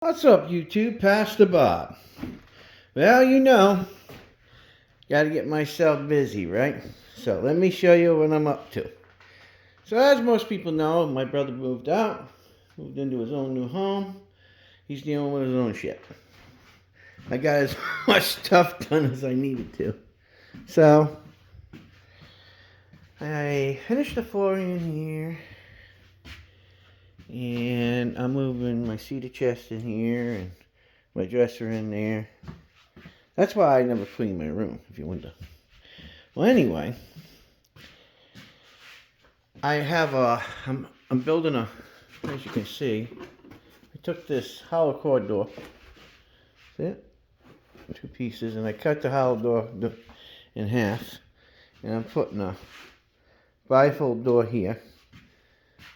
What's up, YouTube? Pastor Bob. Well, got to get myself busy, right? So let me show you what I'm up to. So as most people know, my brother moved into his own new home. He's dealing with his own shit. I got as much stuff done as I needed to. So I finished the flooring in here. And I'm moving my cedar chest in here and my dresser in there. That's why I never clean my room, if you wonder. Well, anyway, I'm building as you can see, I took this hollow core door, see it? 2 pieces, and I cut the hollow door in half, and I'm putting a bifold door here,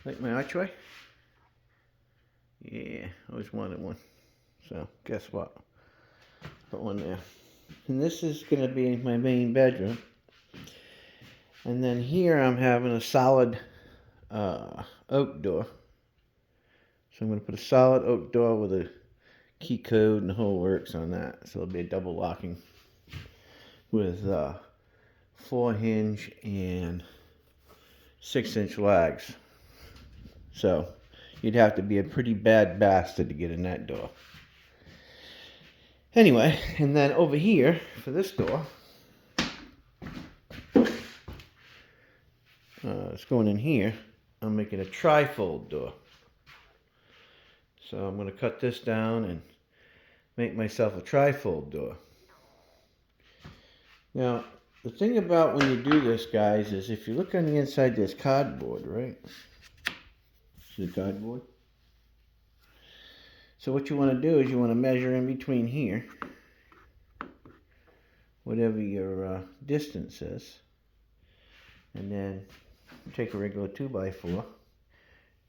like my archway. Yeah, I always wanted one. So, guess what? Put one there. And this is going to be my main bedroom. And then here I'm having a solid oak door. So I'm going to put a solid oak door with a key code and the whole works on that. So it'll be a double locking with 4 hinge and 6-inch lags. So you'd have to be a pretty bad bastard to get in that door. Anyway, and then over here, for this door, it's going in here, I'm making a trifold door. So I'm going to cut this down and make myself a trifold door. Now, the thing about when you do this, guys, is if you look on the inside, there's cardboard, right? See the cardboard? So what you want to do is you want to measure in between here, whatever your distance is, and then take a regular 2x4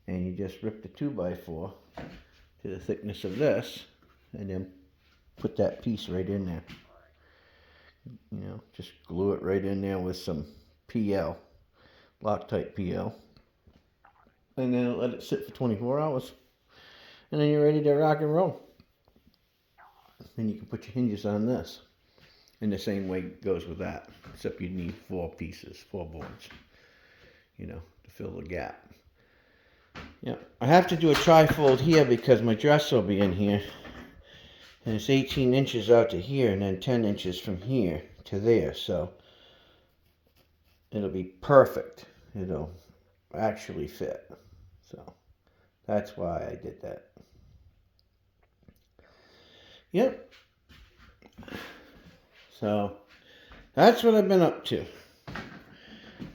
and you just rip the 2x4 to the thickness of this and then put that piece right in there. Just glue it right in there with some PL, Loctite PL, and then let it sit for 24 hours. And then you're ready to rock and roll. And you can put your hinges on this. And the same way goes with that. Except you need 4 pieces, 4 boards, to fill the gap. Yeah, I have to do a trifold here because my dresser will be in here. And it's 18 inches out to here and then 10 inches from here to there. So it'll be perfect. It'll actually fit. So that's why I did that. Yep. So that's what I've been up to.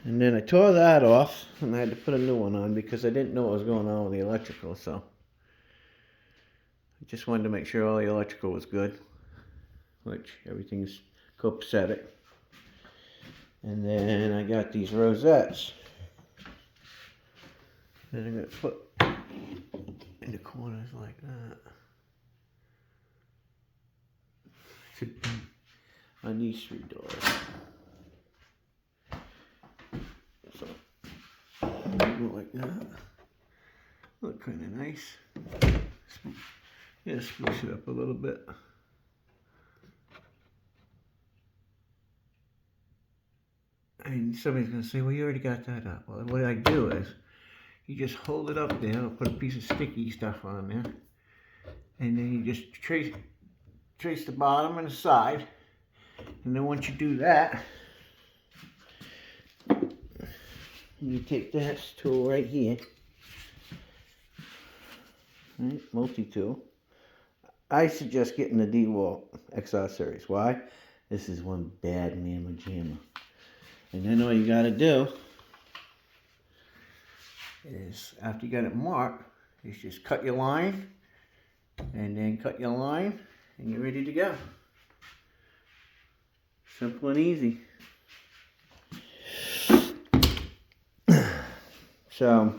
And then I tore that off and I had to put a new one on because I didn't know what was going on with the electrical. So I just wanted to make sure all the electrical was good, which everything's copacetic. And then I got these rosettes that I'm going to put in the corners like that. On these 3 doors. So, go like that. Look kind of nice. Yeah, spruce it up a little bit. And somebody's going to say, well, you already got that up. Well, what I do is, you just hold it up there, I'll put a piece of sticky stuff on there, and then you just trace the bottom and the side, and then once you do that, you take this tool right here, right, multi-tool. I suggest getting the D-Wall XR series. Why? This is one bad mamma jamma. And then all you gotta do is, after you got it marked, is just cut your line, and then cut your line, and you're ready to go. Simple and easy. So,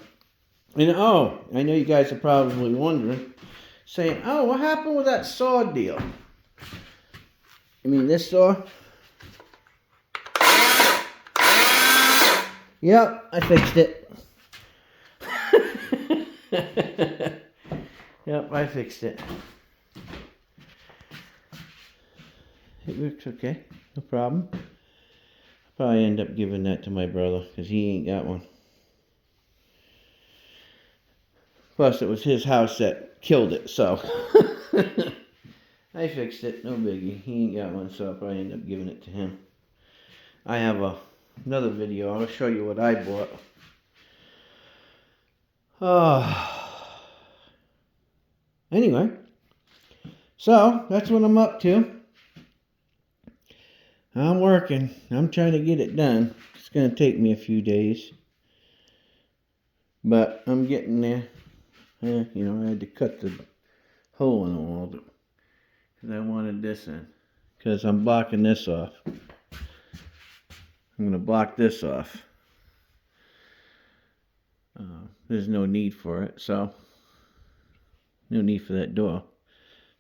I know you guys are probably wondering, saying, oh, what happened with that saw deal? You mean this saw? Yep, I fixed it. Yep, I fixed it. It works okay. No problem. I'll probably end up giving that to my brother because he ain't got one. Plus, it was his house that killed it, so I fixed it. No biggie. He ain't got one, so I'll probably end up giving it to him. I have another video. I'll show you what I bought. Anyway, so that's what I'm up to. I'm working. I'm trying to get it done. It's going to take me a few days. But I'm getting there. You know, I had to cut the hole in the wall because I wanted this in. Because I'm blocking this off. I'm going to block this off. There's no need for it, so no need for that door.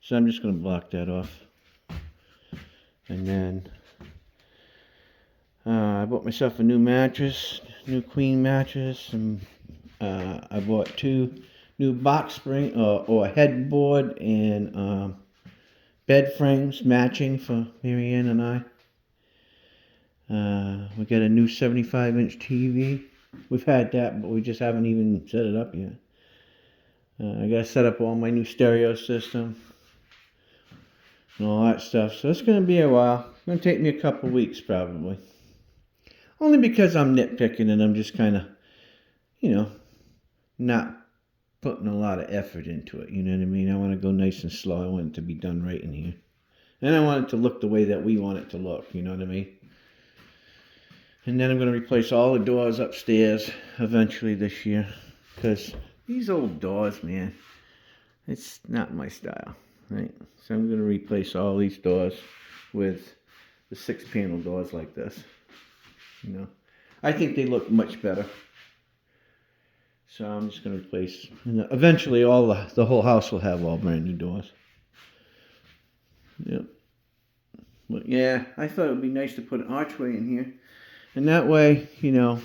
So I'm just going to block that off. And then I bought myself a new mattress, new queen mattress, and I bought 2 new box spring or headboard and bed frames matching for Marianne and I. We got a new 75-inch TV. We've had that, but we just haven't even set it up yet. I got to set up all my new stereo system and all that stuff. So it's going to be a while. It's going to take me a couple weeks probably. Only because I'm nitpicking and I'm just kind of, you know, not putting a lot of effort into it. You know what I mean? I want to go nice and slow. I want it to be done right in here. And I want it to look the way that we want it to look. You know what I mean? And then I'm going to replace all the doors upstairs eventually this year. Because these old doors, man, it's not my style, right? So I'm going to replace all these doors with the 6-panel doors like this. You know, I think they look much better. So I'm just going to replace, and eventually all the whole house will have all brand new doors. Yep. But yeah, I thought it would be nice to put an archway in here. And that way, you know,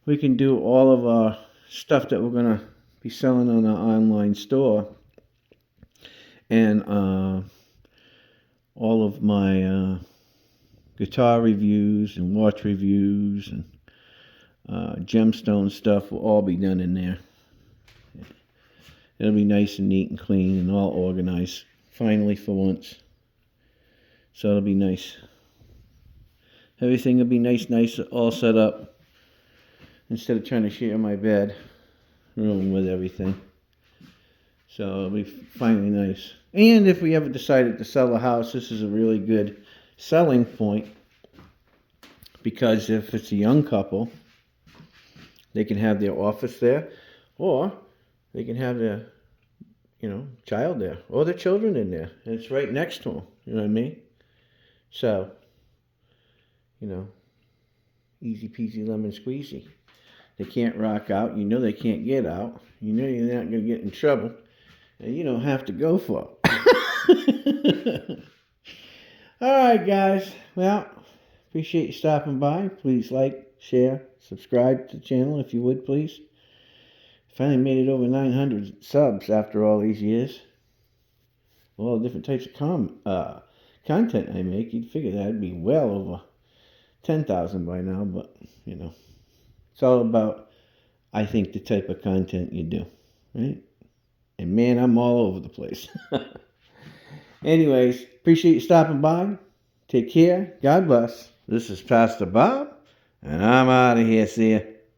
we can do all of our stuff that we're going to be selling on our online store. And all of my guitar reviews and watch reviews and gemstone stuff will all be done in there. It'll be nice and neat and clean and all organized, finally for once. So it'll be nice. Everything will be nice, all set up. Instead of trying to share my bed room with everything. So it'll be finally nice. And if we ever decided to sell a house, this is a really good selling point. Because if it's a young couple, they can have their office there. Or they can have their, you know, child there. Or their children in there. And it's right next to them. You know what I mean? So, you know, easy peasy lemon squeezy. They can't rock out. You know they can't get out. You know you're not going to get in trouble. And you don't have to go for it. Alright guys. Well, appreciate you stopping by. Please like, share, subscribe to the channel if you would please. Finally made it over 900 subs after all these years. All the different types of content I make. You'd figure that'd be well over 10,000 by now, but you know, it's all about, I think, the type of content you do, right? And man, I'm all over the place. Anyways, appreciate you stopping by. Take care. God bless. This is Pastor Bob, and I'm out of here. See ya.